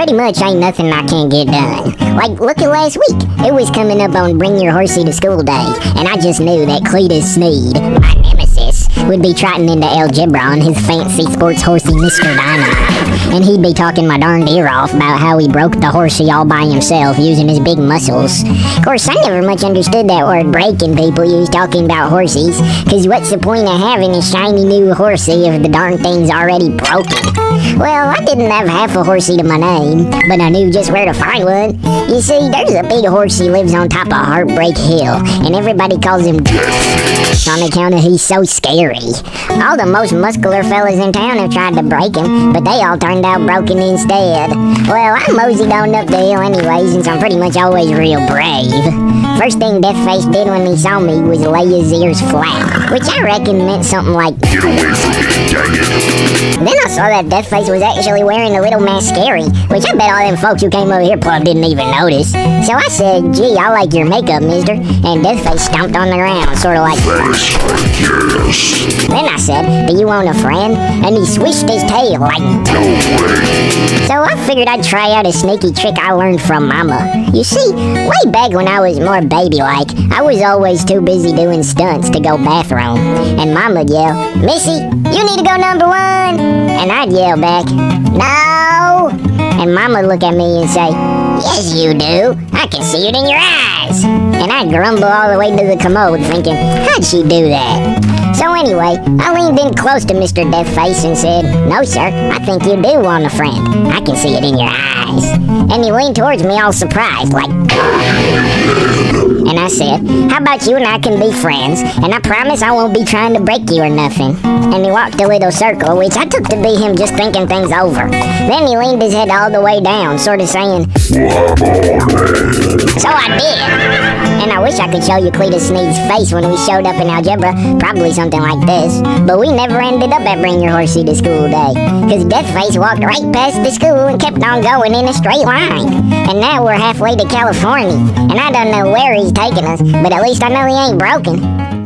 pretty much ain't nothing I can't get done. Like, look at last week. It was coming up on Bring Your Horsey to School Day, and I just knew that Cletus Sneed, my nemesis, would be trotting into algebra on his fancy sports horsey Mr. Dynamite, and he'd be talking my darned ear off about how he broke the horsey all by himself using his big muscles. Of course, I never much understood that word breaking people use talking about horsies, because what's the point of having a shiny new horsey if the darn thing's already broken? Well, I didn't have half a horsey to my name, but I knew just where to find one. You see, there's a big horsey lives on top of Heartbreak Hill, and everybody calls him on account of he's so scary. All the most muscular fellas in town have tried to break him, but they all turned out broken instead. Well, I moseyed on up the hill anyway, since I'm pretty much always real brave. First thing Deathface did when he saw me was lay his ears flat, which I reckon meant something like, "Get away from me, dang it." Then I saw that Deathface was actually wearing a little mascara, which I bet all them folks who came over here probably didn't even notice. So I said, "Gee, I like your makeup, mister," and Deathface stomped on the ground, sort of like, "Thanks, yes." Then I said, "Do you want a friend?" And he swished his tail like, "No way." So I figured I'd try out a sneaky trick I learned from Mama. You see, way back when I was more baby-like, I was always too busy doing stunts to go bathroom. And Mama'd yell, "Missy, you need to go number one." And I'd yell back, "No." And Mama'd look at me and say, "Yes, you do. I can see it in your eyes." And I'd grumble all the way to the commode thinking, how'd she do that? So anyway, I leaned in close to Mr. Deathface and said, "No, sir, I think you do want a friend. I can see it in your eyes." And he leaned towards me all surprised, like, and I said, "How about you and I can be friends, and I promise I won't be trying to break you or nothing." And he walked a little circle, which I took to be him just thinking things over. Then he leaned his head all the way down, sort of saying, "Come on, man." So I did. And I wish I could show you Cletus Sneed's face when we showed up in algebra, probably something like this. But we never ended up at Bring Your Horsey to School Day, because Deathface walked right past the school and kept on going in a straight line. And now we're halfway to California, and I don't know where he's taking us, but at least I know he ain't broken.